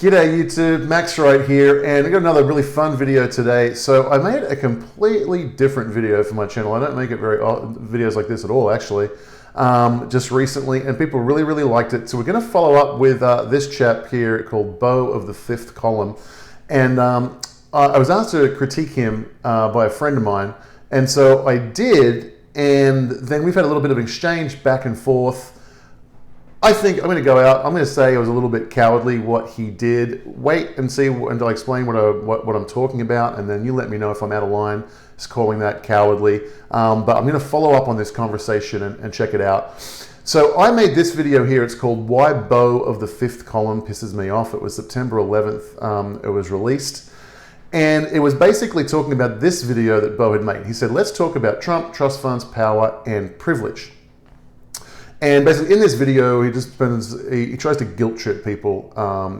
G'day YouTube, Max right here, and I got another really fun video today. So I made a completely different video for my channel. I don't make it videos like this at all, actually, just recently, and people really liked it. So we're going to follow up with this chap here called Beau of the Fifth Column, and I was asked to critique him by a friend of mine, and so I did, and then we've had a little bit of exchange back and forth. I think I'm going to go out. I'm going to say it was a little bit cowardly what he did. Wait and see until I explain what I'm talking about, and then you let me know if I'm out of line. Just calling that cowardly. But I'm going to follow up on this conversation and check it out. So I made this video here. It's called "Why Beau of the Fifth Column Pisses Me Off." It was September 11th. It was released. And it was basically talking about this video that Beau had made. He said, let's talk about Trump, trust funds, power, and privilege. And basically in this video, he tries to guilt trip people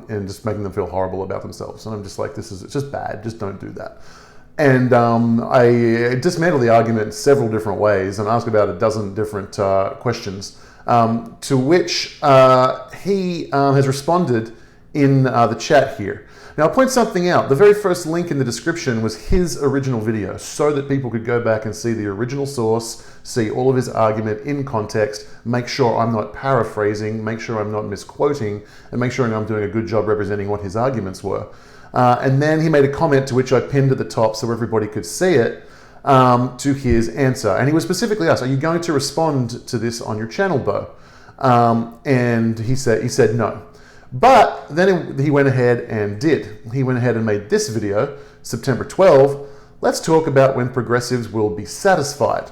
and just making them feel horrible about themselves. And I'm just like, it's just bad. Just don't do that. And I dismantled the argument in several different ways and asked about a dozen different questions, to which he has responded in the chat here. Now, I'll point something out. The very first link in the description was his original video so that people could go back and see the original source, see all of his argument in context, make sure I'm not paraphrasing, make sure I'm not misquoting, and make sure I'm doing a good job representing what his arguments were. And then he made a comment to which I pinned at the top so everybody could see it, to his answer. And he was specifically asked, are you going to respond to this on your channel, Beau? And he said no. But then he went ahead and did. He went ahead and made this video, September 12. Let's talk about when progressives will be satisfied.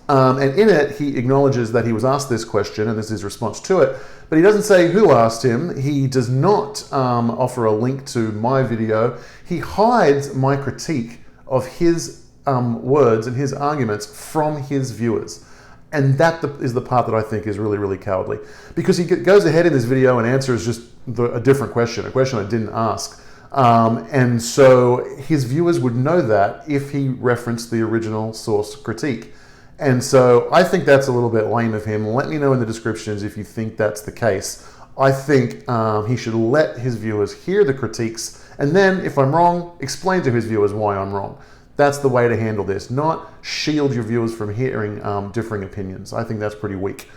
And in it, he acknowledges that he was asked this question, and this is his response to it, but he doesn't say who asked him. He does not offer a link to my video. He hides my critique of his words and his arguments from his viewers. And that is the part that I think is really cowardly, because he goes ahead in this video and answers just a different question, a question I didn't ask. And so his viewers would know that if he referenced the original source critique. And so I think that's a little bit lame of him. Let me know in the descriptions if you think that's the case. I think he should let his viewers hear the critiques, and then if I'm wrong, explain to his viewers why I'm wrong. That's the way to handle this, not shield your viewers from hearing differing opinions. I think that's pretty weak.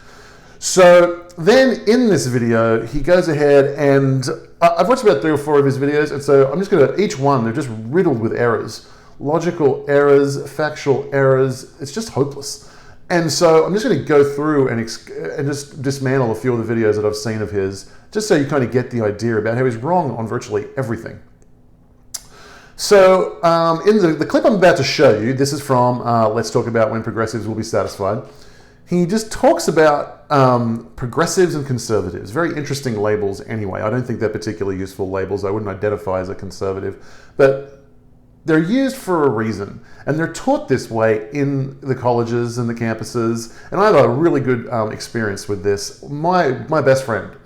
So then in this video, he goes ahead and I've watched about 3 or 4 of his videos, and so I'm just going to, each one, they're just riddled with errors. Logical errors, factual errors, it's just hopeless. And so I'm just going to go through and just dismantle a few of the videos that I've seen of his, just so you kind of get the idea about how he's wrong on virtually everything. So in the clip I'm about to show you, this is from Let's Talk About When Progressives Will Be Satisfied. He just talks about progressives and conservatives. Very interesting labels anyway. I don't think they're particularly useful labels. I wouldn't identify as a conservative. But they're used for a reason. And they're taught this way in the colleges and the campuses. And I have a really good experience with this. My best friend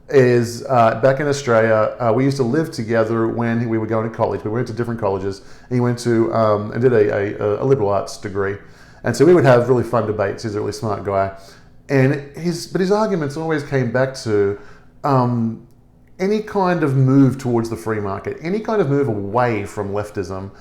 is back in Australia. We used to live together when we were going to college. We went to different colleges, and he went to and did a liberal arts degree. And so we would have really fun debates. He's a really smart guy, and his arguments always came back to any kind of move towards the free market, any kind of move away from leftism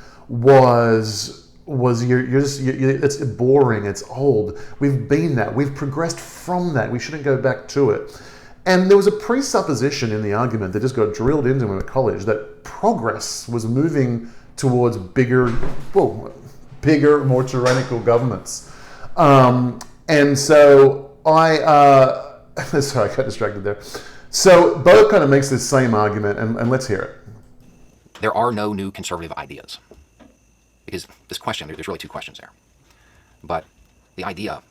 it's boring, it's old. We've been that. We've progressed from that. We shouldn't go back to it. And there was a presupposition in the argument that just got drilled into him at college that progress was moving towards bigger, more tyrannical governments. And so sorry, I got distracted there. So Beau kind of makes this same argument, and let's hear it. There are no new conservative ideas. Because this question, there's really 2 questions there. But the idea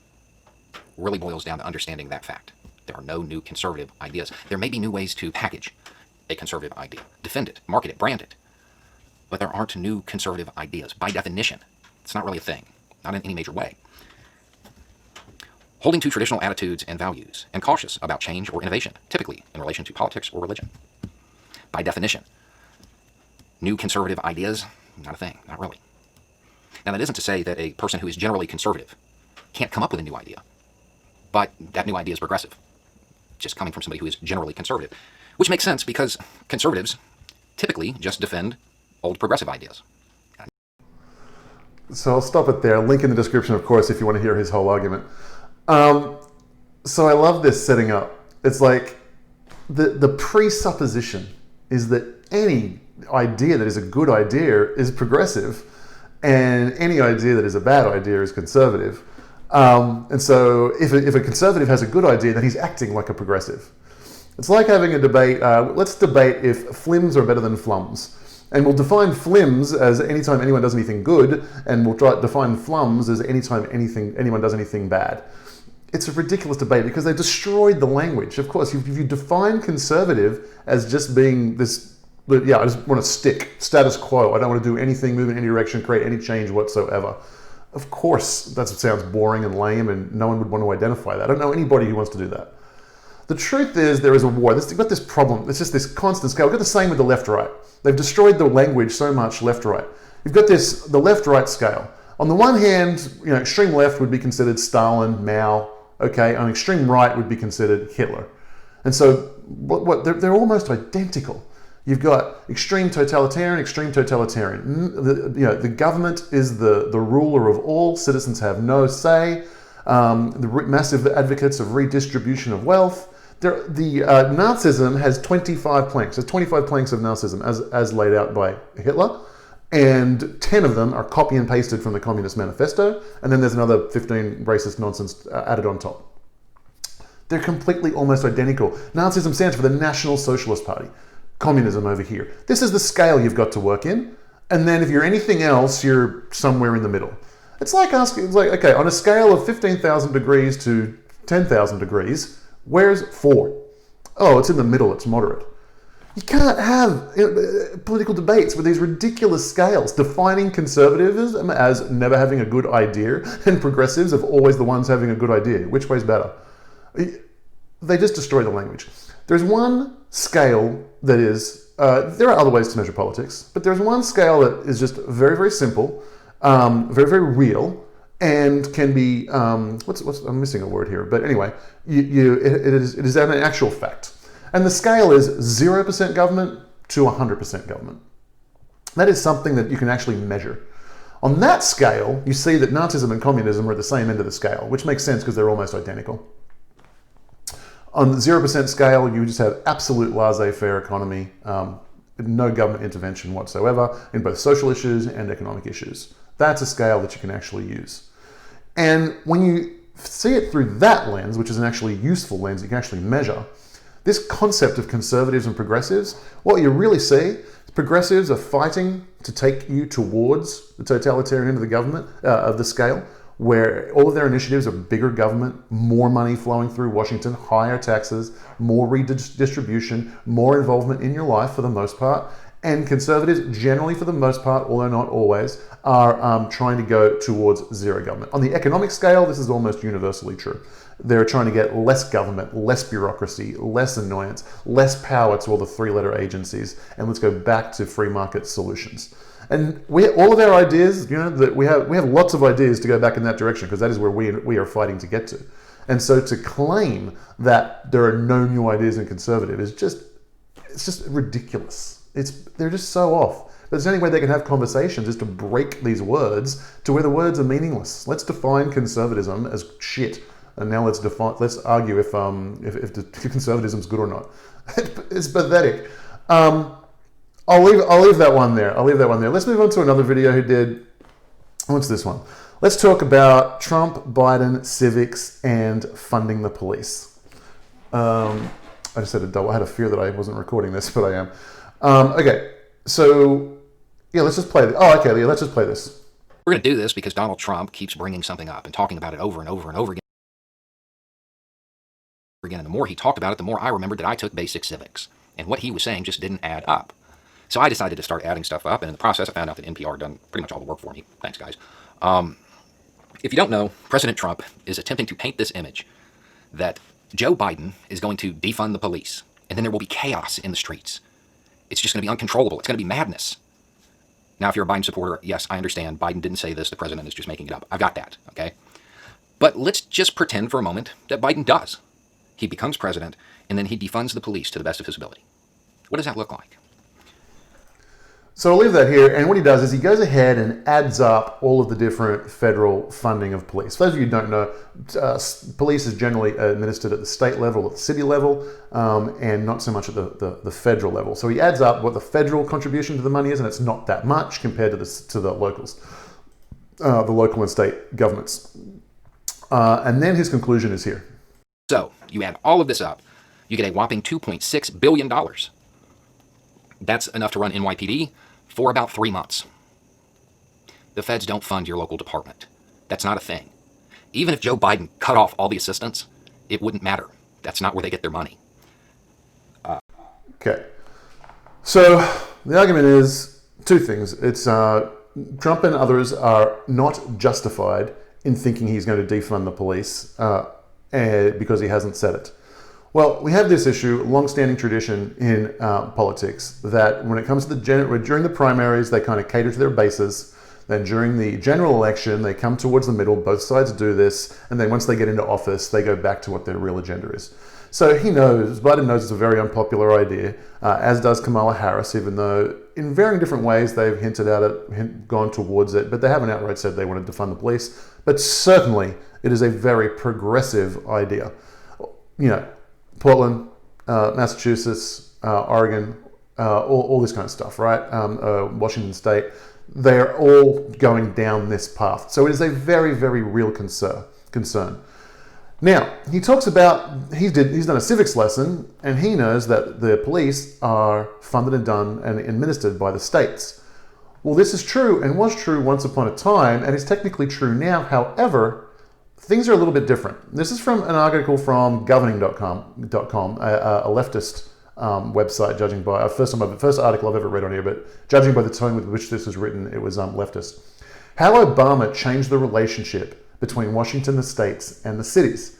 really boils down to understanding that fact. There are no new conservative ideas. There may be new ways to package a conservative idea, defend it, market it, brand it, but there aren't new conservative ideas. By definition, it's not really a thing, not in any major way. Holding to traditional attitudes and values, and cautious about change or innovation, typically in relation to politics or religion. By definition, new conservative ideas, not a thing, not really. Now, that isn't to say that a person who is generally conservative can't come up with a new idea, but that new idea is progressive. Just coming from somebody who is generally conservative. Which makes sense because conservatives typically just defend old progressive ideas. So I'll stop it there. Link in the description, of course, if you want to hear his whole argument. So I love this setting up. It's like the presupposition is that any idea that is a good idea is progressive, and any idea that is a bad idea is conservative. And so if a conservative has a good idea, then he's acting like a progressive. It's like having a debate. Let's debate if flims are better than flums. And we'll define flims as anytime anyone does anything good, and we'll try to define flums as anytime anyone does anything bad. It's a ridiculous debate because they've destroyed the language. Of course, if you define conservative as just being this, yeah, I just want to stick, status quo, I don't want to do anything, move in any direction, create any change whatsoever. Of course, that sounds boring and lame, and no one would want to identify that. I don't know anybody who wants to do that. The truth is there is a war. You've got this problem. It's just this constant scale. We've got the same with the left-right. They've destroyed the language so much, left-right. You've got the left-right scale. On the one hand, extreme left would be considered Stalin, Mao. Okay, on extreme right would be considered Hitler. And so they're almost identical. You've got extreme totalitarian. The government is the ruler of all. Citizens have no say. The massive advocates of redistribution of wealth. Nazism has 25 planks. There's 25 planks of Nazism as laid out by Hitler, and 10 of them are copy and pasted from the Communist Manifesto, and then there's another 15 racist nonsense added on top. They're completely almost identical. Nazism stands for the National Socialist Party. Communism over here. This is the scale you've got to work in, and then if you're anything else, you're somewhere in the middle. It's like okay, on a scale of 15,000 degrees to 10,000 degrees, where's 4? Oh, it's in the middle, it's moderate. You can't have political debates with these ridiculous scales, defining conservatism as never having a good idea, and progressives of always the ones having a good idea. Which way's better? They just destroy the language. There's one scale that is, there are other ways to measure politics, but there's one scale that is just very, very simple, very, very real, and can be, I'm missing a word here, but anyway, it is an actual fact. And the scale is 0% government to 100% government. That is something that you can actually measure. On that scale, you see that Nazism and communism are at the same end of the scale, which makes sense because they're almost identical. On the 0% scale, you just have absolute laissez-faire economy, no government intervention whatsoever in both social issues and economic issues. That's a scale that you can actually use. And when you see it through that lens, which is an actually useful lens you can actually measure, this concept of conservatives and progressives, what you really see is progressives are fighting to take you towards the totalitarian end of the government, of the scale, where all of their initiatives are bigger government, more money flowing through Washington, higher taxes, more redistribution, more involvement in your life for the most part. And conservatives, generally for the most part, although not always, are trying to go towards zero government. On the economic scale, this is almost universally true. They're trying to get less government, less bureaucracy, less annoyance, less power to all the three-letter agencies, and let's go back to free market solutions. And all of our ideas, that we have lots of ideas to go back in that direction because that is where we are fighting to get to. And so to claim that there are no new ideas in conservative is it's just ridiculous. They're just so off. But there's the only way they can have conversations is to break these words to where the words are meaningless. Let's define conservatism as shit, and now let's argue if the conservatism is good or not. It's pathetic. I'll leave that one there. Let's move on to another video who did. What's this one? Let's talk about Trump, Biden, civics, and funding the police. I just had I had a fear that I wasn't recording this, but I am. Okay, so yeah, let's just play this. Oh, okay, yeah, let's just play this. We're going to do this because Donald Trump keeps bringing something up and talking about it over and over and over again. And the more he talked about it, the more I remembered that I took basic civics. And what he was saying just didn't add up. So I decided to start adding stuff up, and in the process, I found out that NPR had done pretty much all the work for me. Thanks, guys. If you don't know, President Trump is attempting to paint this image that Joe Biden is going to defund the police, and then there will be chaos in the streets. It's just going to be uncontrollable. It's going to be madness. Now, if you're a Biden supporter, yes, I understand. Biden didn't say this. The president is just making it up. I've got that, okay? But let's just pretend for a moment that Biden does. he becomes president, and then he defunds the police to the best of his ability. What does that look like? So I'll leave that here, and what he does is he goes ahead and adds up all of the different federal funding of police. For those of you who don't know, police is generally administered at the state level, at the city level, and not so much at the federal level. So he adds up what the federal contribution to the money is, and it's not that much compared to the locals, the local and state governments. And then his conclusion is here. So you add all of this up, you get a whopping $2.6 billion. That's enough to run NYPD for about 3 months. The feds don't fund your local department. That's not a thing. Even if Joe Biden cut off all the assistance, it wouldn't matter. That's not where they get their money. Okay. So the argument is two things. It's Trump and others are not justified in thinking he's going to defund the police because he hasn't said it. Well, we have this issue, long-standing tradition in politics, that when it comes to during the primaries, they kind of cater to their bases. Then during the general election, they come towards the middle, both sides do this, and then once they get into office, they go back to what their real agenda is. So Biden knows it's a very unpopular idea, as does Kamala Harris, even though in varying different ways they've hinted at it, gone towards it, but they haven't outright said they wanted to defund the police. But certainly, it is a very progressive idea. Portland, Massachusetts, Oregon, all this kind of stuff, right? Washington State, they're all going down this path. So it is a very, very real concern. Now, he talks about, he's done a civics lesson, and he knows that the police are funded and done and administered by the states. Well, this is true and was true once upon a time, and is technically true now. However, things are a little bit different. This is from an article from governing.com, a leftist website, judging by first article I've ever read on here, but judging by the tone with which this was written, it was leftist. How Obama changed the relationship between Washington, the states, and the cities.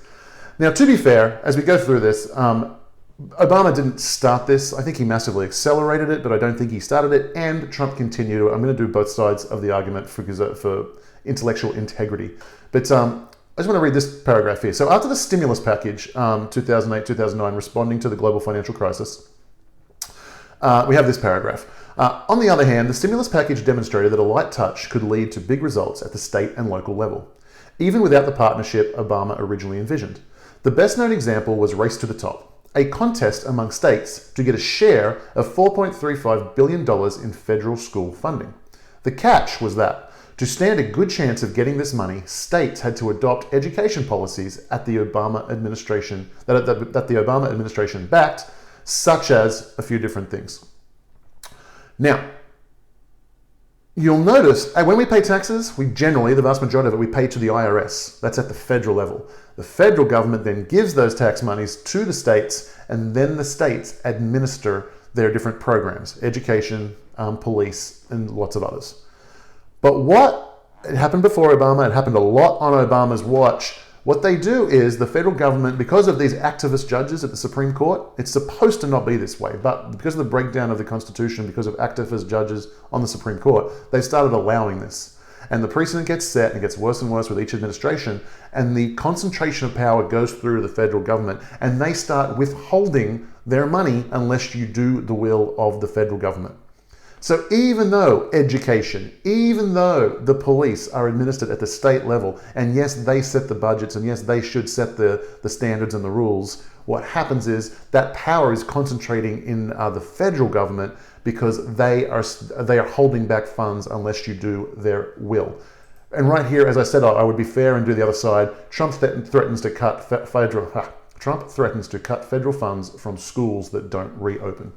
Now, to be fair, as we go through this, Obama didn't start this. I think he massively accelerated it, but I don't think he started it. And Trump continued. I'm going to do both sides of the argument for intellectual integrity. But I just want to read this paragraph here. So after the stimulus package, 2008-2009, responding to the global financial crisis, we have this paragraph. On the other hand, the stimulus package demonstrated that a light touch could lead to big results at the state and local level, even without the partnership Obama originally envisioned. The best known example was Race to the Top, a contest among states to get a share of $4.35 billion in federal school funding. The catch was that, to stand a good chance of getting this money, states had to adopt education policies at the Obama administration that the Obama administration backed, such as a few different things. Now, you'll notice when we pay taxes, we generally, the vast majority of it, we pay to the IRS. That's at the federal level. The federal government then gives those tax monies to the states, and then the states administer their different programs, education, police, and lots of others. But it happened before Obama, it happened a lot on Obama's watch. What they do is the federal government, because of these activist judges at the Supreme Court, it's supposed to not be this way, but because of the breakdown of the Constitution, because of activist judges on the Supreme Court, they started allowing this. And the precedent gets set and it gets worse and worse with each administration, and the concentration of power goes through the federal government, and they start withholding their money unless you do the will of the federal government. So even though education, even though the police are administered at the state level, and yes, they set the budgets, and yes, they should set the standards and the rules, what happens is that power is concentrating in the federal government because they are holding back funds unless you do their will. And right here, as I said, I would be fair and do the other side. Trump threatens to cut federal funds from schools that don't reopen.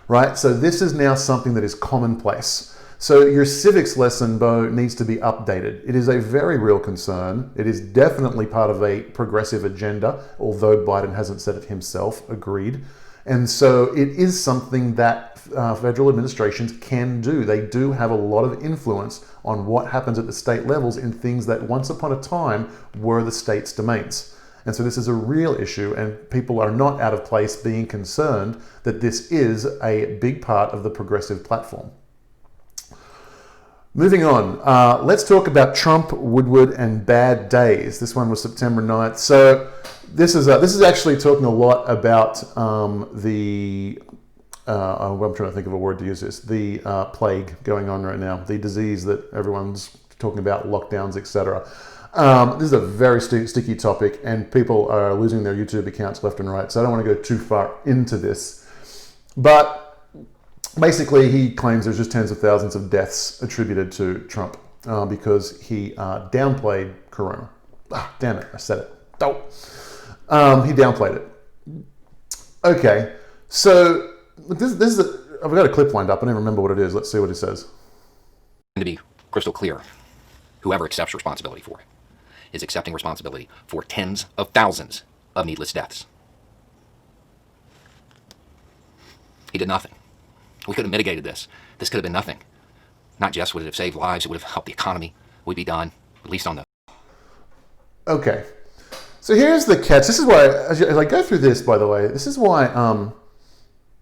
Right? So this is now something that is commonplace. So your civics lesson, Beau, needs to be updated. It is a very real concern. It is definitely part of a progressive agenda, although Biden hasn't said it himself, agreed. And so it is something that federal administrations can do. They do have a lot of influence on what happens at the state levels in things that once upon a time were the state's domains. And so this is a real issue, and people are not out of place being concerned that this is a big part of the progressive platform. Moving on, let's talk about Trump, Woodward, and bad days. This one was September 9th. So this is actually talking a lot about I'm trying to think of a word to use this, the plague going on right now, the disease that everyone's talking about, lockdowns, etc. This is a very sticky topic, and people are losing their YouTube accounts left and right, so I don't want to go too far into this. But basically, he claims there's just tens of thousands of deaths attributed to Trump because he downplayed Corona. Ah, damn it, I said it. Oh. He downplayed it. Okay, so this is I've got a clip lined up. I don't even remember what it is. Let's see what he says. To be crystal clear, whoever accepts responsibility for it is accepting responsibility for tens of thousands of needless deaths. He did nothing. We could have mitigated this. This could have been nothing. Not just would it have saved lives, it would have helped the economy. We'd be done, at least on the... Okay. So here's the catch. This is why, as I go through this, by the way, this is why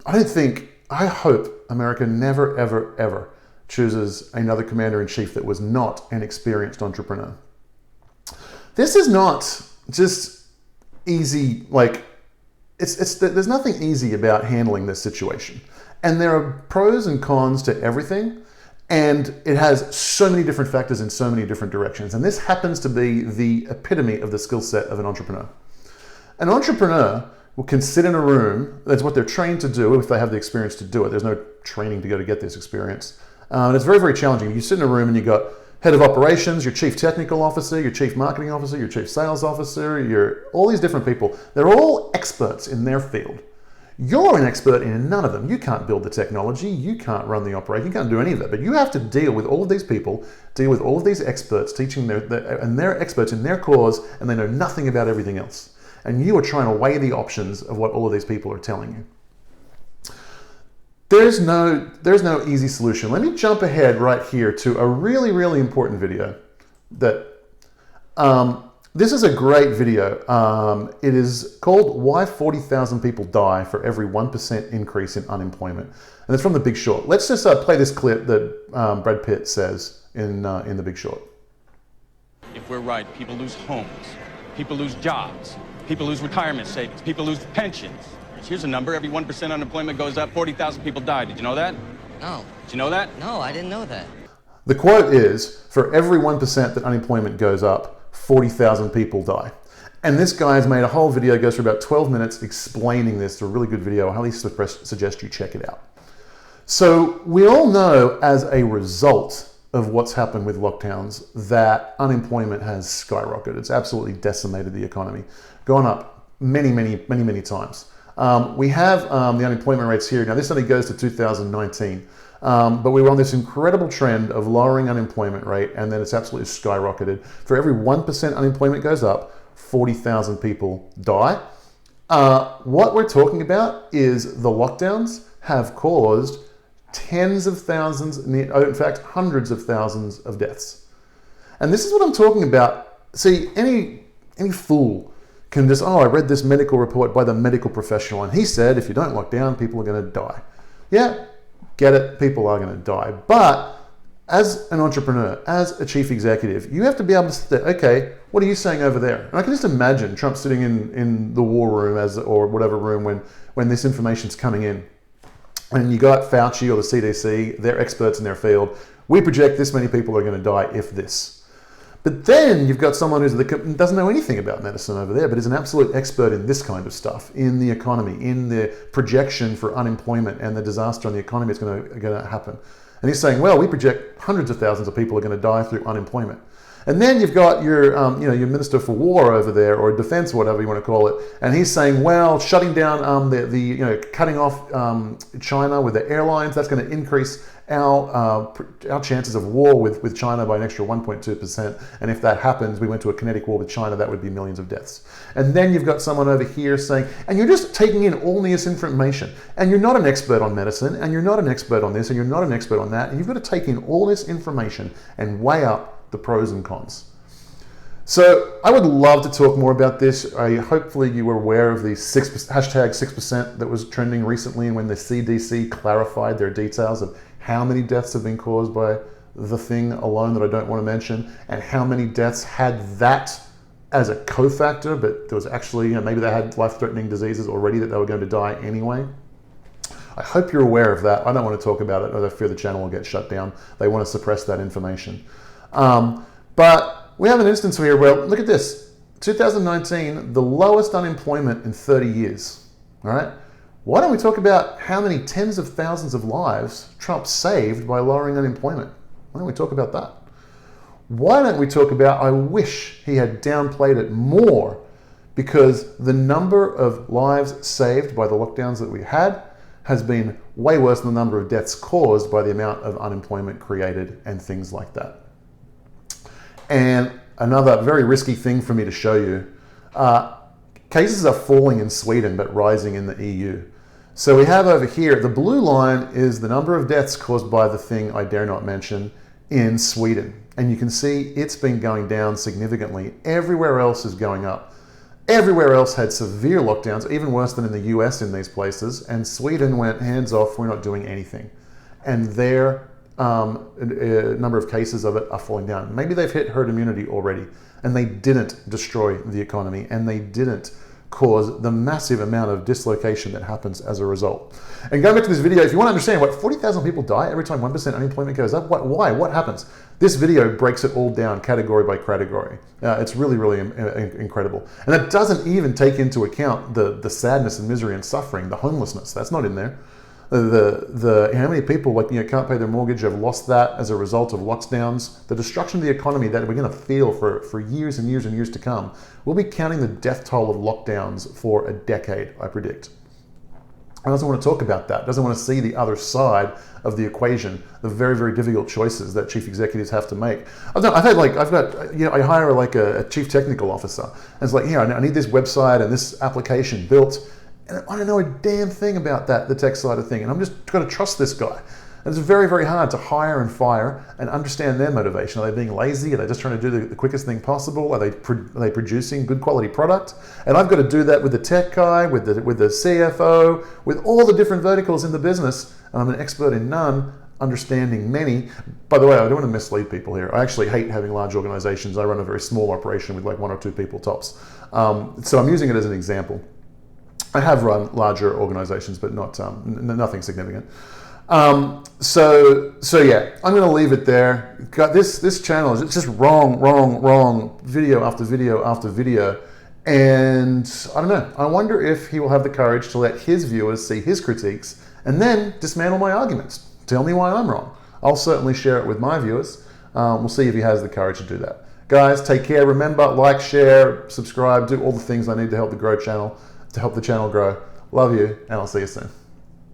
I hope America never, ever, ever chooses another commander-in-chief that was not an experienced entrepreneur. This is not just easy, like, there's nothing easy about handling this situation. And there are pros and cons to everything, and it has so many different factors in so many different directions. And this happens to be the epitome of the skill set of an entrepreneur. An entrepreneur can sit in a room, that's what they're trained to do if they have the experience to do it. There's no training to go to get this experience. And it's very, very challenging. You sit in a room and you've got head of operations, your chief technical officer, your chief marketing officer, your chief sales officer, all these different people. They're all experts in their field. You're an expert in none of them. You can't build the technology, you can't run the operation, you can't do any of it. But you have to deal with all of these people, deal with all of these experts, teaching and they're experts in their cause, and they know nothing about everything else. And you are trying to weigh the options of what all of these people are telling you. There's no easy solution. Let me jump ahead right here to a really, really important video that this is a great video. It is called Why 40,000 People Die for Every 1% Increase in Unemployment. And it's from The Big Short. Let's just play this clip that Brad Pitt says in The Big Short. If we're right, people lose homes, people lose jobs, people lose retirement savings, people lose pensions. Here's a number, every 1% unemployment goes up, 40,000 people die. Did you know that? No. Did you know that? No, I didn't know that. The quote is, for every 1% that unemployment goes up, 40,000 people die. And this guy has made a whole video, goes for about 12 minutes explaining this. It's a really good video. I highly suggest you check it out. So we all know as a result of what's happened with lockdowns that unemployment has skyrocketed. It's absolutely decimated the economy, gone up many, many, many, many times. We have the unemployment rates here. Now this only goes to 2019. But we were on this incredible trend of lowering unemployment rate, and then it's absolutely skyrocketed. For every 1% unemployment goes up, 40,000 people die. What we're talking about is the lockdowns have caused tens of thousands, in fact, hundreds of thousands of deaths. And this is what I'm talking about. See, any fool can just, I read this medical report by the medical professional, and he said if you don't lock down, people are going to die. Yeah. Get it, people are going to die. But as an entrepreneur, as a chief executive, you have to be able to say, okay, what are you saying over there? And I can just imagine Trump sitting in the war room or whatever room when this information's coming in. And you got Fauci or the CDC, they're experts in their field. We project this many people are going to die if this. But then you've got someone who doesn't know anything about medicine over there, but is an absolute expert in this kind of stuff, in the economy, in the projection for unemployment and the disaster on the economy that's going to happen. And he's saying, well, we project hundreds of thousands of people are going to die through unemployment. And then you've got your Minister for War over there, or Defense, whatever you want to call it, and he's saying, well, shutting down cutting off China with the airlines, that's going to increase our chances of war with China by an extra 1.2%. And if that happens, we went to a kinetic war with China, that would be millions of deaths. And then you've got someone over here saying, and you're just taking in all this information, and you're not an expert on medicine, and you're not an expert on this, and you're not an expert on that, and you've got to take in all this information and weigh up the pros and cons. So I would love to talk more about this. Hopefully you were aware of the hashtag 6% that was trending recently, and when the CDC clarified their details of how many deaths have been caused by the thing alone that I don't want to mention, and how many deaths had that as a cofactor, but there was actually, maybe they had life-threatening diseases already that they were going to die anyway. I hope you're aware of that. I don't want to talk about it, as I fear the channel will get shut down. They want to suppress that information. But we have an instance here where, look at this. 2019, the lowest unemployment in 30 years. All right? Why don't we talk about how many tens of thousands of lives Trump saved by lowering unemployment? Why don't we talk about that? Why don't we talk about, I wish he had downplayed it more, because the number of lives saved by the lockdowns that we had has been way worse than the number of deaths caused by the amount of unemployment created and things like that. And another very risky thing for me to show you, cases are falling in Sweden but rising in the EU. So we have over here, the blue line is the number of deaths caused by the thing I dare not mention in Sweden. And you can see it's been going down significantly. Everywhere else is going up. Everywhere else had severe lockdowns, even worse than in the US in these places. And Sweden went hands off, we're not doing anything. And their number of cases of it are falling down. Maybe they've hit herd immunity already, and they didn't destroy the economy, and they didn't cause the massive amount of dislocation that happens as a result. And going back to this video, if you want to understand what 40,000 people die every time 1% unemployment goes up, why? What happens? This video breaks it all down category by category. It's really, really incredible. And that doesn't even take into account the sadness and misery and suffering, the homelessness. That's not in there. How many people can't pay their mortgage, have lost that as a result of lockdowns, the destruction of the economy that we're going to feel for years and years and years to come. We'll be counting the death toll of lockdowns for a decade, I predict. I doesn't want to talk about that. Doesn't want to see the other side of the equation, the very, very difficult choices that chief executives have to make. I hire a chief technical officer, and it's like, I need this website and this application built. And I don't know a damn thing about the tech side of thing. And I'm just going to trust this guy. And it's very, very hard to hire and fire and understand their motivation. Are they being lazy? Are they just trying to do the quickest thing possible? Are they producing good quality product? And I've got to do that with the tech guy, with the CFO, with all the different verticals in the business. And I'm an expert in none, understanding many. By the way, I don't want to mislead people here. I actually hate having large organizations. I run a very small operation with like 1 or 2 people tops. So I'm using it as an example. I have run larger organizations, but not nothing significant. So yeah, I'm going to leave it there. This channel is just wrong, video after video after video. And I don't know. I wonder if he will have the courage to let his viewers see his critiques and then dismantle my arguments. Tell me why I'm wrong. I'll certainly share it with my viewers. We'll see if he has the courage to do that. Guys, take care. Remember, like, share, subscribe, do all the things I need to help the channel grow. Love you, and I'll see you soon.